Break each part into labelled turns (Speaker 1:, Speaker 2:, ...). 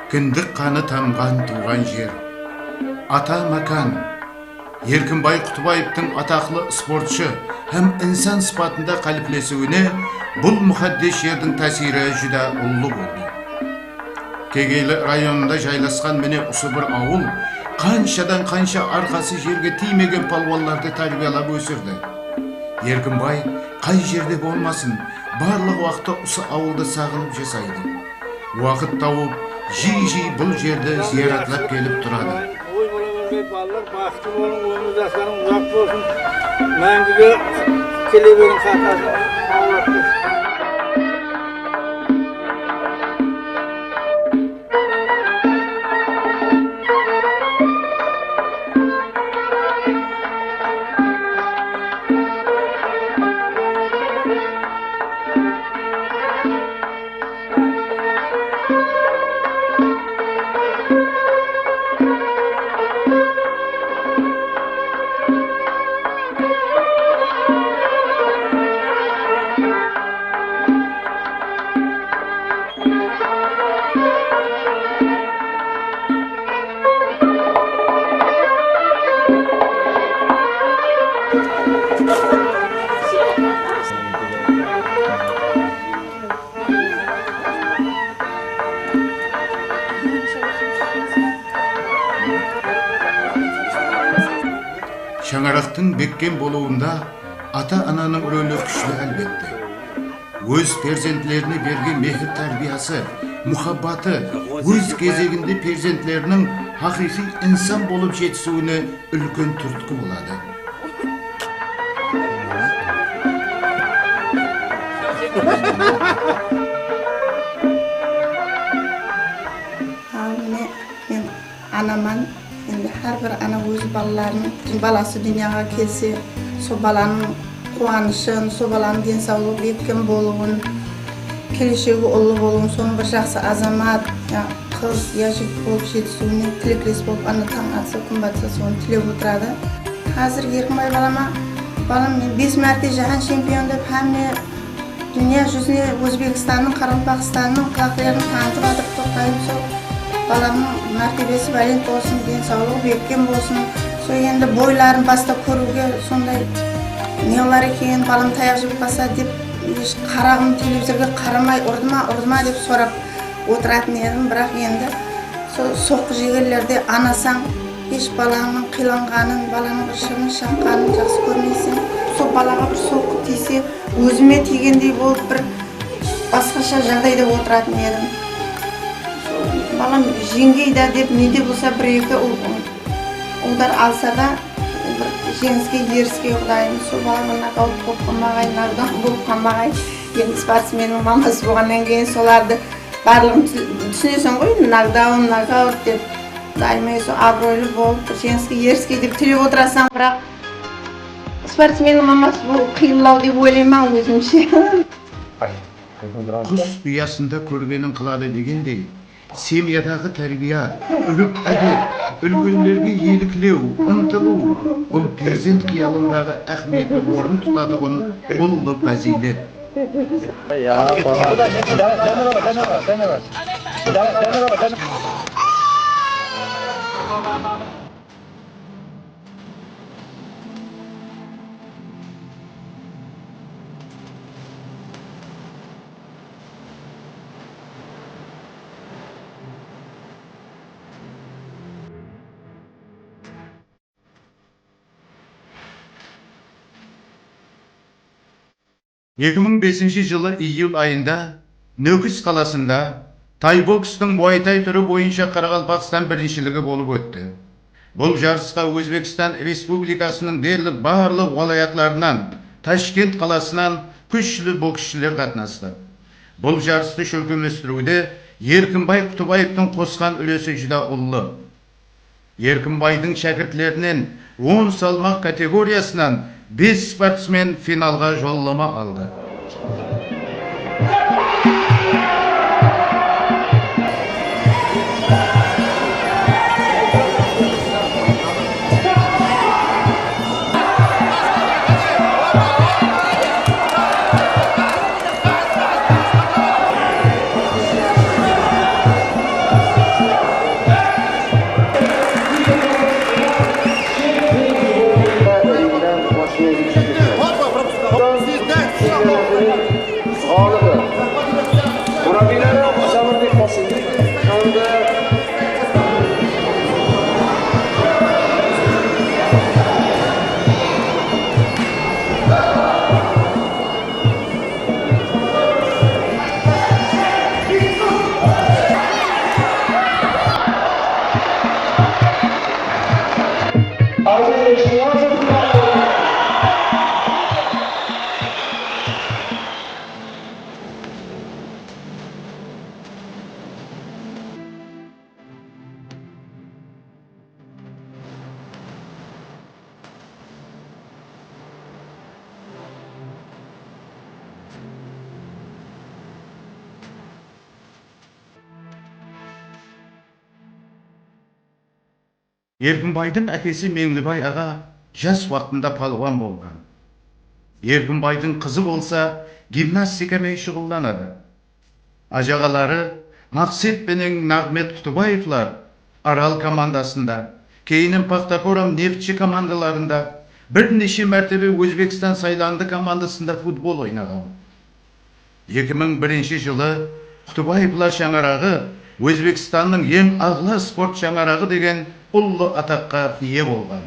Speaker 1: Кіндік қаны тамған туған жер. Ата Макан. Еркінбай Құтыбаевтың атақлы спортшы һәм инсан сыпатында қалыплесуіне бұл мұхаддес жердің тәсірі жүда ұлы болды. Кегейлі районында жайласқан міне ұсы бір ауыл, қаншадан қанша арқасы жерге тимеген палуаларды тәрбиелеп өсірді. Еркінбай қай жерде болмасын, барлық уақытта ұсы ауылды сағынып жасайды. Уақыт тауып, жиі бұл жерді зияратлап келіп тұрады.
Speaker 2: Ой, балалар, балалар, бақытты болың, өмір жастарың ұзақ болсын. Мәңгіге келе берің қатасын.
Speaker 1: Шаңырақтың беккен болуында ата-ананың рөлі күшлі әлбетте. Өз перзентлеріне берген мехір тәрбиясы, мұхаббаты, өз кезегінде перзентлерінің хақиқи инсан болып жетісуіне үлкен түрткі болады.
Speaker 3: Мен анаман, енді әрбір ана өз баласы дүнияға келсе, сол баланың қуанышын, сол баланың денсаулығы бекем болуын, келешегі ұлы болуын, соның бір жақсы азамат, қыз, жігіт болып жетісуіне тілектес болып, ана таң атса, күн батса, соны тілеп отырады. Қазір Еркінбай балам мен 5 мәрте жаһан чемпион деп, һәм дүния жүзіне Өзбекстанның, Қарақалпақстанның құлақларын танытып атып тоқтайым. Сол баламның мәртебесі бәлен болсын, денсаулығы бекем болсын. Сол енді бойларын бастап көруге сондай неғылар екен, балам таяқ жеп қалса деп, қарағым телевизорға қарамай, ұрдыма деп сұрап отыратын едім. Бірақ енді соққы жегерлерде анасаң, еш баланың қиланғанын, баланың бір шырын шаққанын жақсы көрмейсің. Сол балаға бір соққы тисе, өзіме тигендей болып бір басқаша жағдайда отыратын едім. Балам жеңгейді деп неде болса бір-екі ұлдар алса да жеңіске, еріске құдайым. Сол баламын нокаут болып қалмағай, нокдаун болып қалмағай. Енді спортсменнің мамасы болғаннан кейін соларды барлығын түсінесің ғой, нокдаун, нокаут деп. Дайымай сол абыройлы болып, жеңіске, еріске деп тілеп отырасың. Бірақ спортсменнің мамасы бұл қиылау деп ойлаймын өзімше.
Speaker 1: Құс ұясында көргенін қылады дегендей, семьядағы тәрбия, үлік әдеп, үлкендерге еліктеу, ұмтылу, бұл перзент қиялындағы әхметі орын тұтадығын ұлы фазилет. жылы июль айында Нөкіс қаласында тайбокстың Muay-Thai түрі бойынша Қарақалпақстан біріншілігі болып өтті. Бұл жарысқа Өзбекстан Республикасының дерлік барлық уалаятларынан, Ташкент қаласынан күшлі боксшылар қатынасты. Бұл жарысты шөкеместіруде Еркінбай Құтыбаевтың қосқан үлесі жүда ұлы. Еркінбайдың шәкіртлерінен 10 салмақ категориясынан 5 спортсмен финалға жолдама алды.
Speaker 4: g'olibi. Murabbiylari Samirbek Qosimov hamda
Speaker 1: Еркінбайдың әкесі Меңлібай аға жас уақытында палуан болған. Еркінбайдың қызы болса гимнастикамен шұғылданады. Ажағалары Мақсет пенен Нағмет Құтыбаевлар Арал командасында, кейіннен Пахтакором нефтчі командаларында, бірнеше мәртебе Өзбекстан сайланды командасында футбол ойнаған. 2001 жылы Құтыбаевлар шаңырағы Өзбекстанның ең ағлы спорт шаңырағы деген ұлы атаққа ие болған.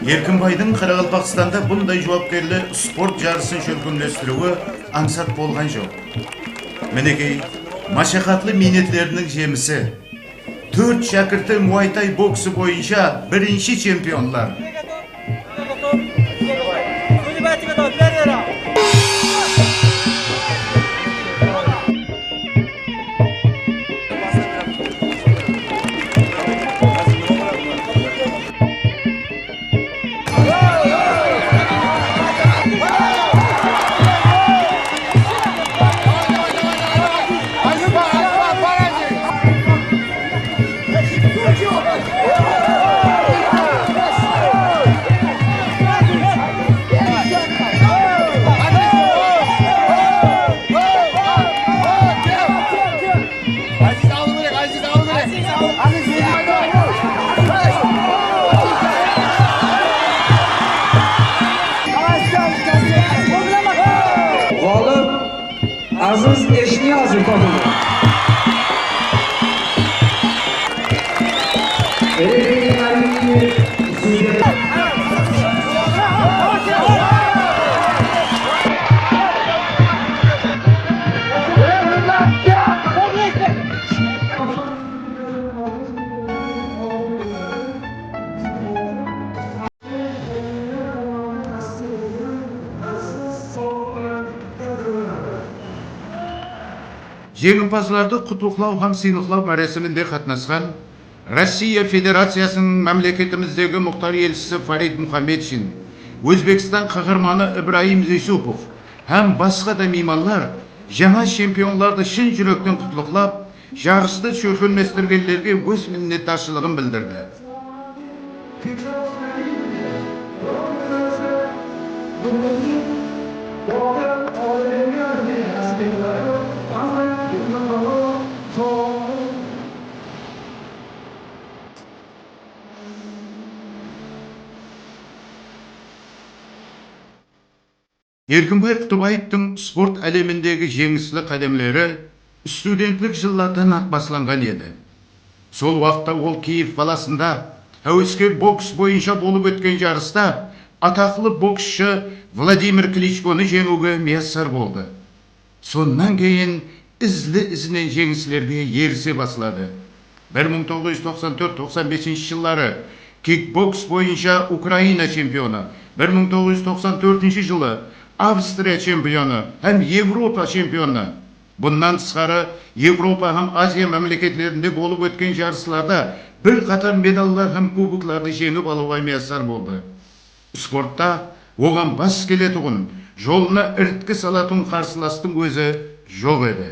Speaker 1: Еркінбайдың Қарақалпақстанда бұндай жауапкерлі спорт жарысын шөлкімлестіруі аңсат болған жоқ. Мінекей, машақатлы минетлерінің жемісі. 4 шәкірті муайтай боксы бойынша бірінші чемпионлар.
Speaker 4: Aziz Eshniyazov topildi.
Speaker 1: Жеңімпазларды құттықтау һәм сыйлықтау мәрәсімінде қатынасқан Россия Федерациясының мемлекетіміздегі мұқтар елшісі Фарид Мұхаммедшин, Өзбекстан қаһарманы Ибраим Зейсупов һәм басқа да меймандар жаңа чемпионларды шын жүректен құттықтап, жарысты шөкілместіргендерге өз миннетташылығын білдірді. Еркінбай Құттыбаевтың спорт әлеміндегі жеңіслі қадамдары студентлік жылдардан ақ басылған еді. Сол уақытта ол Киев қаласында әуесқой бокс бойынша болып өткен жарыста атақлы боксшы Владимир Кличконы жеңуге муяссар болды. Сонан кейін ізінен жеңіслерге ерісе басылады. 1994-95 жылдары кикбокс бойынша Украина чемпионы, 1994 жылы Австрия чемпионы һәм Европа чемпионы. Бұндан тысқары Европа һәм Азия мемлекеттерінде болып өткен жарысларда бір қатар медалдар һәм кубокларды жеңіп алуға муяссар болды. Спортта оған бас келетұғын, жолына ірткі салатын қарсыластың өзі жоқ еді.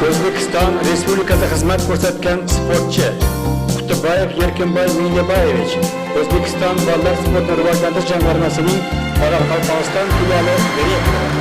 Speaker 5: O'zbekiston Respublikasida xizmat ko'rsatgan sportchi Quttibayev Erkinboy Mingabuyevich O'zbekiston Bolalar sportini rivojlantirish jamg'armasining Qoraqalpog'iston filiali direktori.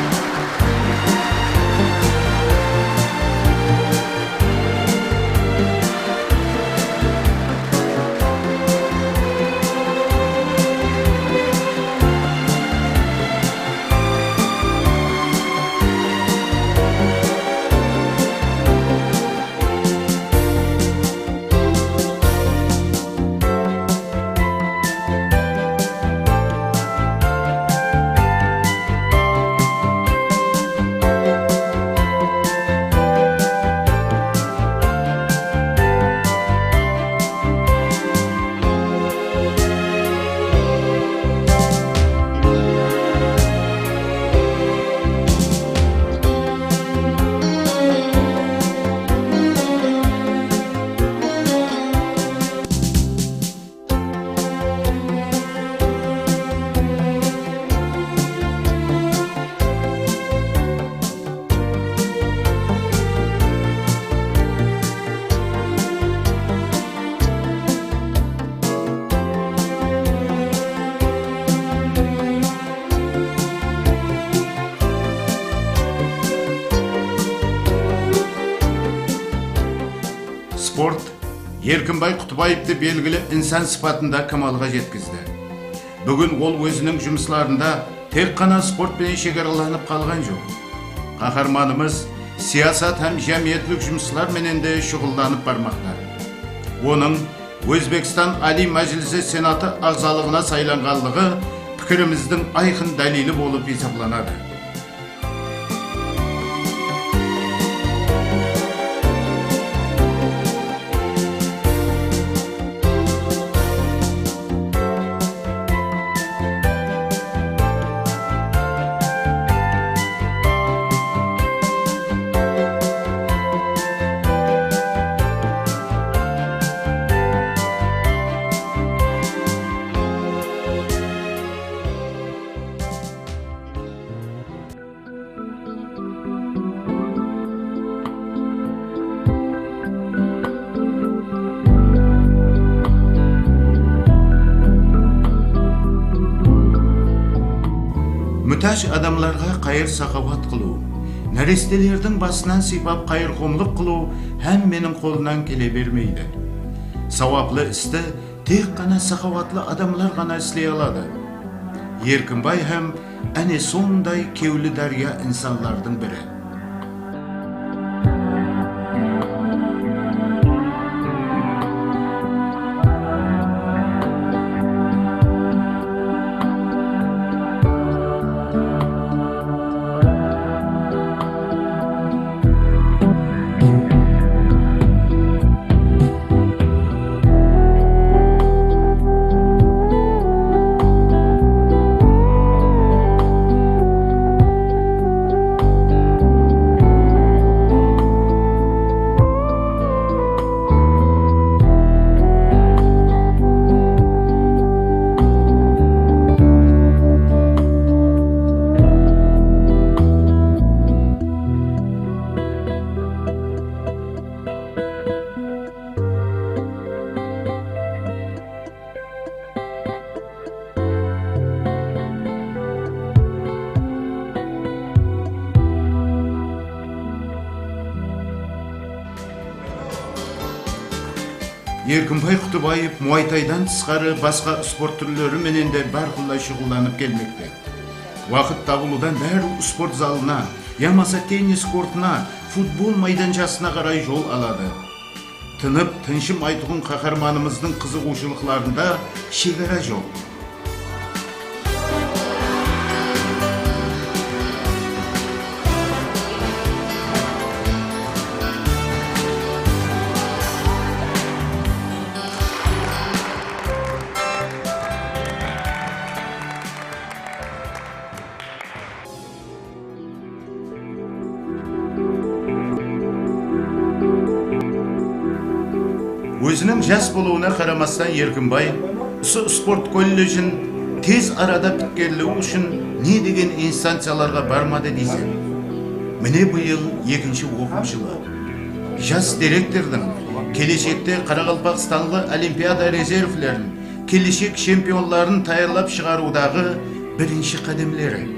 Speaker 1: sport Еркінбай Құтыбаевты белгілі insan sıfatında kamalga жеткізді. Бүгін ол өзінің жұмысларында тек қана спортпен шекараланып қалған жоқ. Қаһарманымыз саясат һәм жәмиетлік жұмыслар менен де шұғылданып бармақта. Оның Өзбекстан Али Мәжілісі Сенаты ағзалығына сайланғанлығы пікіріміздің айқын дәлелі болып есептеледі. Mütaş adamlarga qayır saqavat qılу, нәрестелердің басынан сипап qayır қомлық qılу hem menin қолынан келе бермейді. Сауаплы істі тек қана сақаватлы адамlar ғана істей алады. Еркінбай hem әне сондай кеулі дария инсанлардың бірі. Еркінбай Құтыбаев Muay-Thai'дан тысқары басқа спорт түрлері менен де барқылай шұғылданып келмекте. Вақыт табылудан бәрі спорт залына, ямаса теннис кортына, футбол майданчасына қарай жол алады. Тынып, тыншым айтуғын қаһарманымыздың қызығушылықларында шекара жоқ. Өзінің жас болуына қарамастан Еркінбай спорт колледжін тез арада біткерлігі үшін не деген инстанцияларға бармады дейсен. Міне бұйыл екінші оқу жылы. Жас директордың келешекте Қарақалпақстанлы олимпиада резервлерін, келешек чемпионларын таярлап шығарудағы бірінші қадамлары.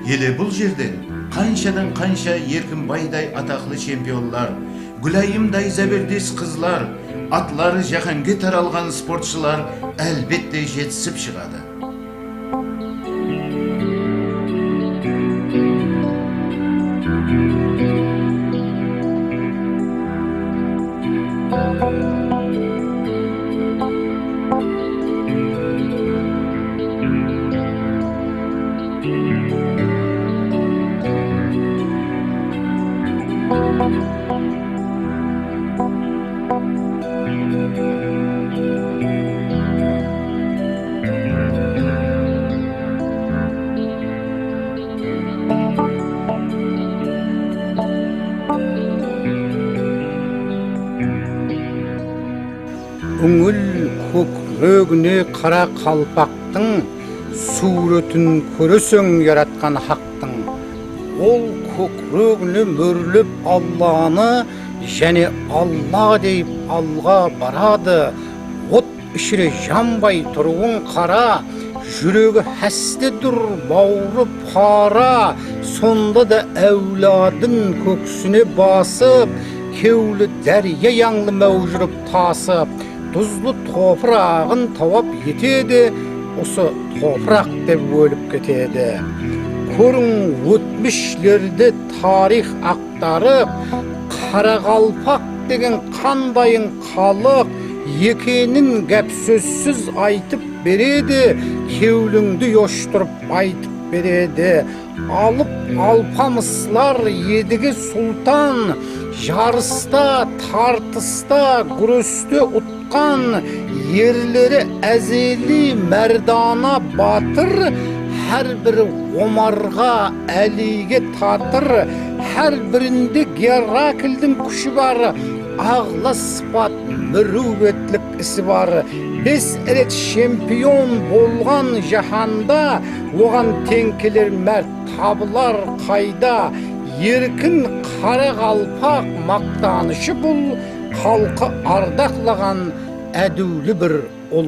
Speaker 1: Еле бұл жерден қаншадан қанша Еркінбайдай атақлы чемпионлар, Гүлайымдай зәбердес қызлар, атлары жаһанға таралған спортшылар әлбетте жетісіп шығады.
Speaker 2: Үңіл көкірегіне қара қалпақтың суретін көресің яратқан хақтың. Ол көкірегіне мөрліп Алланы және Алла deyip алға барады. От ішіре жанбай тұруын қара, жүрегі хәсте тұр бауыры пара. Сонда да әуладын көксіне басып,
Speaker 6: kevli derya yanlı mevjurub tasıp, tuzlu toprağın tavap yetedi, osu toprak deb bölüp ketedi. Körün ötmüşlerde tarih aktarıp, Qaraqalpaq degen qandayın qalık, yekenin gap sözsüz aytıp beredi, kevlüңdü yoşturup aytıp beredi. Alıp alpamıslar yedigi sultan, jarısta, tartısta, gürüstü utkan, yerleri ezeli merdana batır, her biri Omarga, Ali'ge tatır, her birinde Gerakil'din kuşu var, ağla sıfat, mürüvvetlik isi var. Biz eret şampiyon bolgan jahanda, oğan tenkiler mert tabılar kayda, yerkin Qaraqalpaq maqtanışı bul, halkı ardaklagan edülü bir ul.